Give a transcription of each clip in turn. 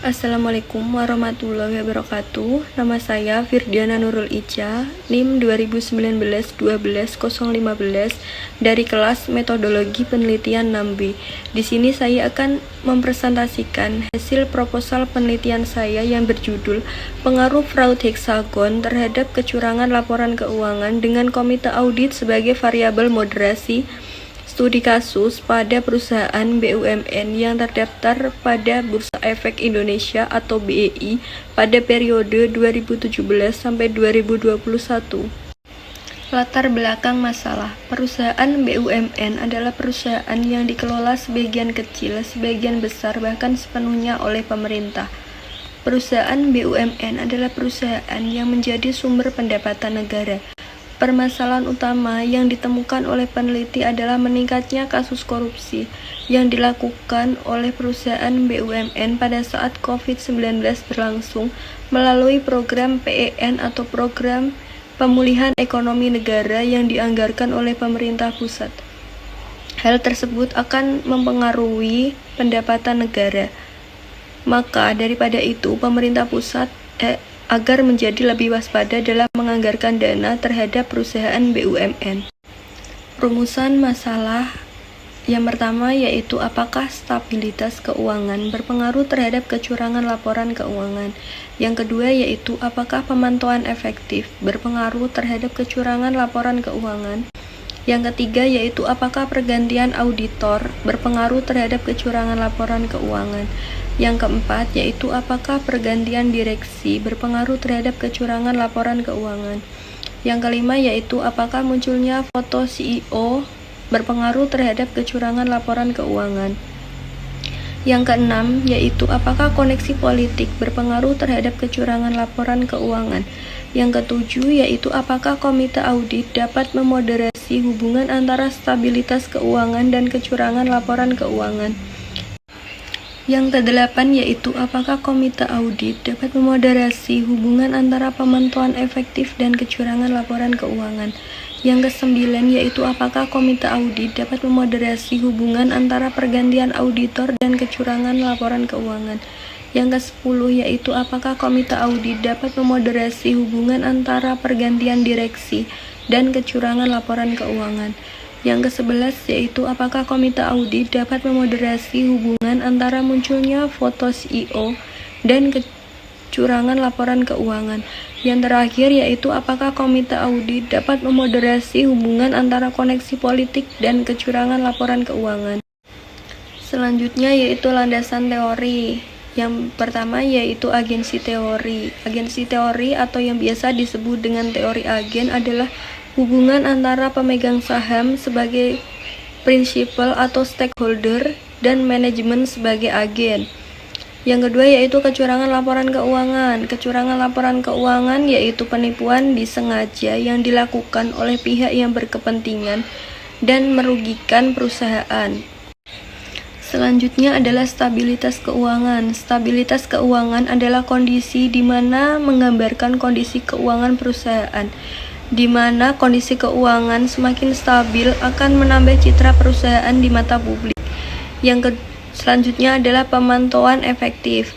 Assalamualaikum warahmatullahi wabarakatuh. Nama saya Firdiana Nurul Ica, NIM 2019-12-015 dari kelas Metodologi Penelitian 6B. Di sini saya akan mempresentasikan hasil proposal penelitian saya yang berjudul Pengaruh Fraud Hexagon terhadap kecurangan laporan keuangan dengan Komite Audit sebagai variabel moderasi studi kasus pada perusahaan BUMN yang terdaftar pada Bursa Efek Indonesia atau BEI pada periode 2017 sampai 2021. Latar belakang masalah. Perusahaan BUMN adalah perusahaan yang dikelola sebagian kecil, sebagian besar, bahkan sepenuhnya oleh pemerintah. Perusahaan BUMN adalah perusahaan yang menjadi sumber pendapatan negara. Permasalahan utama yang ditemukan oleh peneliti adalah meningkatnya kasus korupsi yang dilakukan oleh perusahaan BUMN pada saat COVID-19 berlangsung melalui program PEN atau Program Pemulihan Ekonomi Negara yang dianggarkan oleh pemerintah pusat. Hal tersebut akan mempengaruhi pendapatan negara. Maka daripada itu, pemerintah pusat agar menjadi lebih waspada dalam menganggarkan dana terhadap perusahaan BUMN. Rumusan masalah yang pertama yaitu apakah stabilitas keuangan berpengaruh terhadap kecurangan laporan keuangan. Yang kedua yaitu apakah pemantauan efektif berpengaruh terhadap kecurangan laporan keuangan. Yang ketiga yaitu apakah pergantian auditor berpengaruh terhadap kecurangan laporan keuangan. Yang keempat yaitu apakah pergantian direksi berpengaruh terhadap kecurangan laporan keuangan. Yang kelima yaitu apakah munculnya foto CEO berpengaruh terhadap kecurangan laporan keuangan. Yang keenam yaitu apakah koneksi politik berpengaruh terhadap kecurangan laporan keuangan. Yang ketujuh yaitu apakah komite audit dapat memoderasi hubungan antara stabilitas keuangan dan kecurangan laporan keuangan. Yang kedelapan yaitu apakah komite audit dapat memoderasi hubungan antara pemantauan efektif dan kecurangan laporan keuangan. Yang kesembilan yaitu apakah komite audit dapat memoderasi hubungan antara pergantian auditor dan kecurangan laporan keuangan. Yang ke-10 yaitu apakah komite audit dapat memoderasi hubungan antara pergantian direksi dan kecurangan laporan keuangan. Yang ke-11 yaitu apakah komite audit dapat memoderasi hubungan antara munculnya foto CEO dan kecurangan laporan keuangan. Yang terakhir yaitu apakah komite audit dapat memoderasi hubungan antara koneksi politik dan kecurangan laporan keuangan. Selanjutnya yaitu landasan teori. Yang pertama yaitu agensi teori. Agensi teori atau yang biasa disebut dengan teori agen adalah hubungan antara pemegang saham sebagai prinsipal atau stakeholder dan manajemen sebagai agen. Yang kedua yaitu kecurangan laporan keuangan. Kecurangan laporan keuangan yaitu penipuan disengaja yang dilakukan oleh pihak yang berkepentingan dan merugikan perusahaan. Selanjutnya adalah stabilitas keuangan. Stabilitas keuangan adalah kondisi di mana menggambarkan kondisi keuangan perusahaan, di mana kondisi keuangan semakin stabil akan menambah citra perusahaan di mata publik. Selanjutnya adalah pemantauan efektif.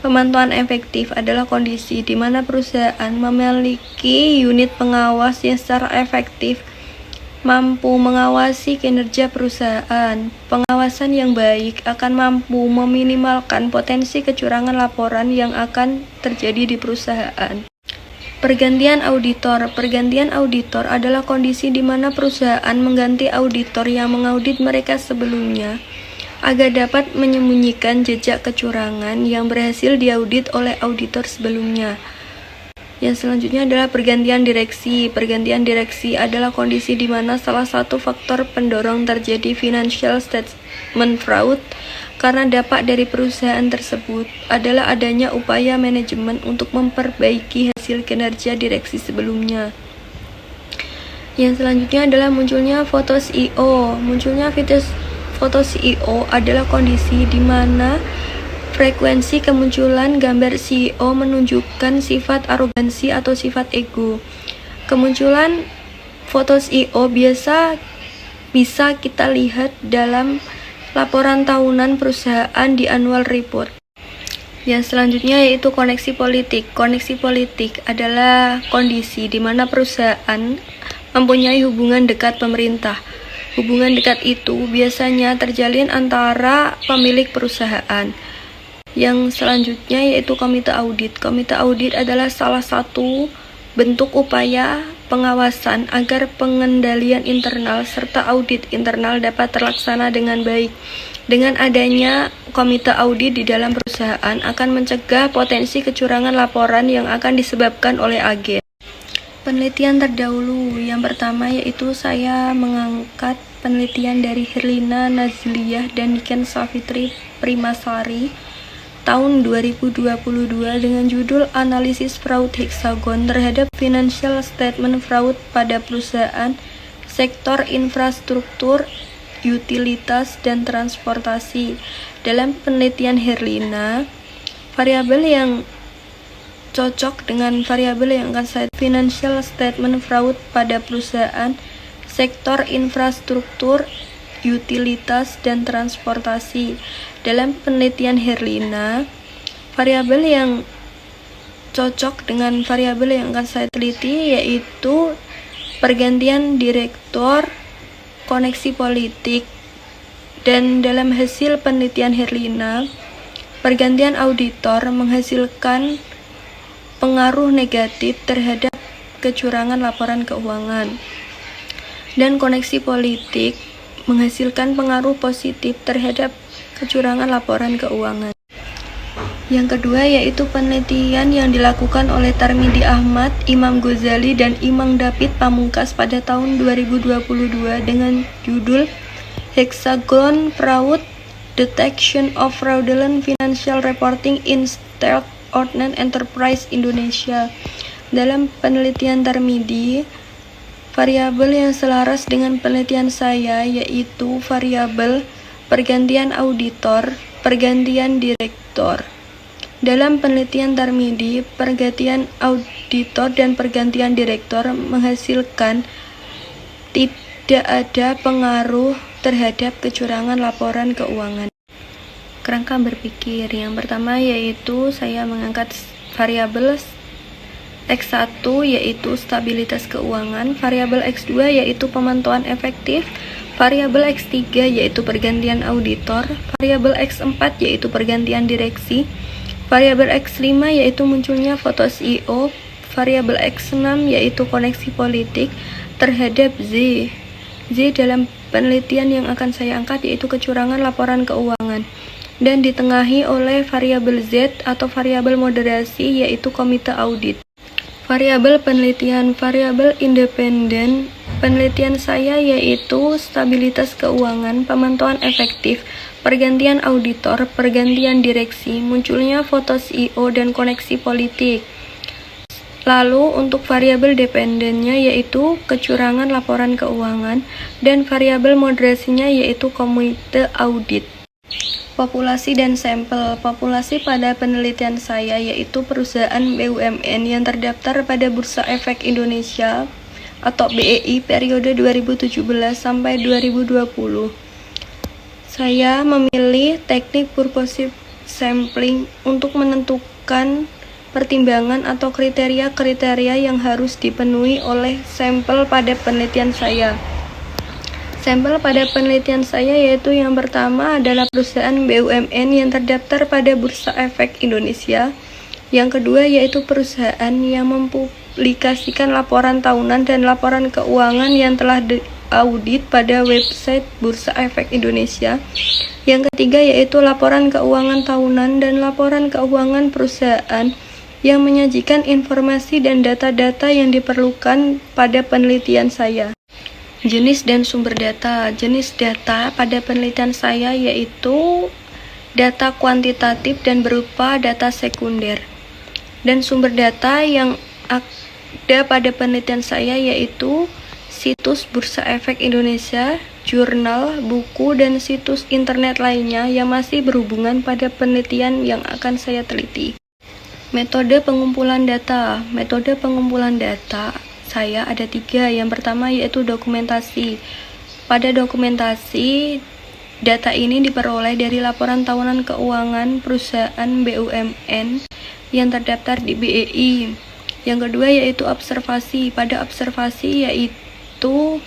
Pemantauan efektif adalah kondisi di mana perusahaan memiliki unit pengawas yang secara efektif mampu mengawasi kinerja perusahaan. Pengawasan yang baik akan mampu meminimalkan potensi kecurangan laporan yang akan terjadi di perusahaan. Pergantian auditor. Pergantian auditor adalah kondisi di mana perusahaan mengganti auditor yang mengaudit mereka sebelumnya agar dapat menyembunyikan jejak kecurangan yang berhasil diaudit oleh auditor sebelumnya. Yang selanjutnya adalah pergantian direksi. Pergantian direksi adalah kondisi di mana salah satu faktor pendorong terjadi financial statement fraud karena dampak dari perusahaan tersebut adalah adanya upaya manajemen untuk memperbaiki hasil kinerja direksi sebelumnya. Yang selanjutnya adalah munculnya foto CEO. Munculnya foto CEO adalah kondisi di mana frekuensi kemunculan gambar CEO menunjukkan sifat arogansi atau sifat ego. Kemunculan foto CEO bisa kita lihat dalam laporan tahunan perusahaan di annual report. Yang selanjutnya yaitu koneksi politik. Koneksi politik adalah kondisi di mana perusahaan mempunyai hubungan dekat pemerintah. Hubungan dekat itu biasanya terjalin antara pemilik perusahaan. Yang selanjutnya yaitu komite audit. Komite audit adalah salah satu bentuk upaya pengawasan agar pengendalian internal serta audit internal dapat terlaksana dengan baik. Dengan adanya komite audit di dalam perusahaan akan mencegah potensi kecurangan laporan yang akan disebabkan oleh agen. Penelitian terdahulu yang pertama yaitu saya mengangkat penelitian dari Herlina Nazliyah dan Niken Savitri Primasari tahun 2022 dengan judul Analisis Fraud Hexagon terhadap Financial Statement Fraud pada perusahaan sektor infrastruktur, utilitas, dan transportasi. Dalam penelitian Herlina, variabel yang cocok dengan variabel yang akan saya financial statement fraud pada perusahaan sektor infrastruktur, utilitas, dan transportasi. Dalam penelitian Herlina, variabel yang cocok dengan variabel yang akan saya teliti yaitu pergantian direktur, koneksi politik, dan dalam hasil penelitian Herlina, pergantian auditor menghasilkan pengaruh negatif terhadap kecurangan laporan keuangan, dan koneksi politik menghasilkan pengaruh positif terhadap kecurangan laporan keuangan. Yang kedua yaitu penelitian yang dilakukan oleh Tarmidi Ahmad, Imam Ghazali, dan Imam David Pamungkas pada tahun 2022 dengan judul Hexagon Fraud Detection of Fraudulent Financial Reporting in State-Owned Enterprise Indonesia. Dalam penelitian Tarmidi, variabel yang selaras dengan penelitian saya yaitu variabel pergantian auditor, pergantian direktur. Dalam penelitian Tarmidi, pergantian auditor dan pergantian direktur menghasilkan tidak ada pengaruh terhadap kecurangan laporan keuangan. Kerangka berpikir yang pertama yaitu saya mengangkat variabel X1 yaitu stabilitas keuangan, variabel X2 yaitu pemantauan efektif, variabel X3 yaitu pergantian auditor, variabel X4 yaitu pergantian direksi, variabel X5 yaitu munculnya foto CEO, variabel X6 yaitu koneksi politik terhadap Z. Z dalam penelitian yang akan saya angkat yaitu kecurangan laporan keuangan, dan ditengahi oleh variabel Z atau variabel moderasi yaitu komite audit. Variabel penelitian, variabel independen penelitian saya yaitu stabilitas keuangan, pemantauan efektif, pergantian auditor, pergantian direksi, munculnya foto CEO, dan koneksi politik. Lalu untuk variabel dependennya yaitu kecurangan laporan keuangan, dan variabel moderasinya yaitu komite audit. Populasi dan sampel. Populasi pada penelitian saya yaitu perusahaan BUMN yang terdaftar pada Bursa Efek Indonesia atau BEI periode 2017 sampai 2020. Saya memilih teknik purposive sampling untuk menentukan pertimbangan atau kriteria-kriteria yang harus dipenuhi oleh sampel pada penelitian saya. Sampel pada penelitian saya yaitu yang pertama adalah perusahaan BUMN yang terdaftar pada Bursa Efek Indonesia. Yang kedua yaitu perusahaan yang mempublikasikan laporan tahunan dan laporan keuangan yang telah diaudit pada website Bursa Efek Indonesia. Yang ketiga yaitu laporan keuangan tahunan dan laporan keuangan perusahaan yang menyajikan informasi dan data-data yang diperlukan pada penelitian saya. Jenis dan sumber data. Jenis data pada penelitian saya yaitu data kuantitatif dan berupa data sekunder. Dan sumber data yang ada pada penelitian saya yaitu situs Bursa Efek Indonesia, jurnal, buku, dan situs internet lainnya yang masih berhubungan pada penelitian yang akan saya teliti. Metode pengumpulan data. Metode pengumpulan data saya ada 3. Yang pertama yaitu dokumentasi. Pada dokumentasi Data ini diperoleh dari laporan tahunan keuangan perusahaan BUMN yang terdaftar di BEI. Yang kedua yaitu observasi. Pada observasi yaitu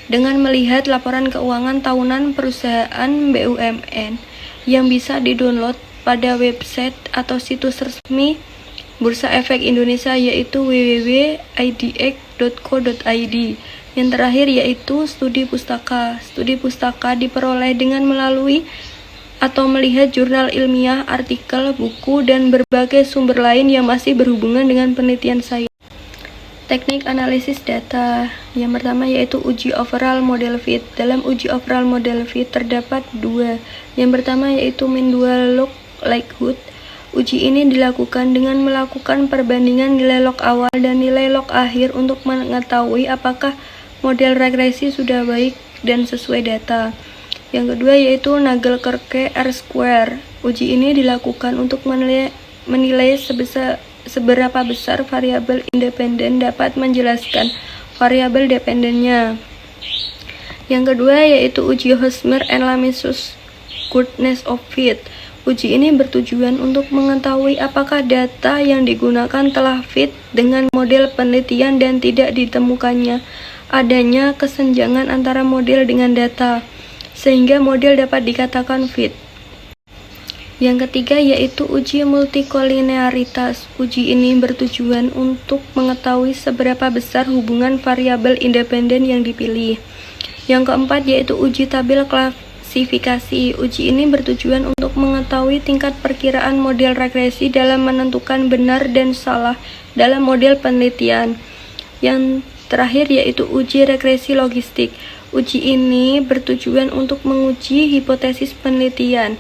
dengan melihat laporan keuangan tahunan perusahaan BUMN yang bisa didownload pada website atau situs resmi Bursa Efek Indonesia yaitu www.idx.co.id. Yang terakhir yaitu studi pustaka. Studi pustaka diperoleh dengan melalui atau melihat jurnal ilmiah, artikel, buku, dan berbagai sumber lain yang masih berhubungan dengan penelitian saya. Teknik analisis data. Yang pertama yaitu uji overall model fit. Dalam uji overall model fit terdapat dua. Yang pertama yaitu mean dual log likelihood. Uji ini dilakukan dengan melakukan perbandingan nilai log awal dan nilai log akhir untuk mengetahui apakah model regresi sudah baik dan sesuai data. Yang kedua yaitu Nagelkerke R-square. Uji ini dilakukan untuk menilai seberapa besar variabel independen dapat menjelaskan variabel dependennya. Yang kedua yaitu uji Hosmer and Lamisus Goodness of Fit. Uji ini bertujuan untuk mengetahui apakah data yang digunakan telah fit dengan model penelitian dan tidak ditemukannya adanya kesenjangan antara model dengan data, sehingga model dapat dikatakan fit. Yang ketiga yaitu uji multikolinearitas. Uji ini bertujuan untuk mengetahui seberapa besar hubungan variabel independen yang dipilih. Yang keempat yaitu uji tabel klasifikasi. Uji ini bertujuan untuk mengetahui tingkat perkiraan model regresi dalam menentukan benar dan salah dalam model penelitian. Yang terakhir yaitu uji regresi logistik. Uji ini bertujuan untuk menguji hipotesis penelitian.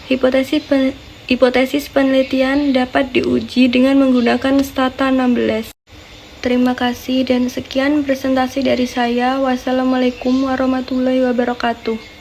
Hipotesis penelitian dapat diuji dengan menggunakan Stata 16. Terima kasih dan sekian presentasi dari saya. Wassalamualaikum warahmatullahi wabarakatuh.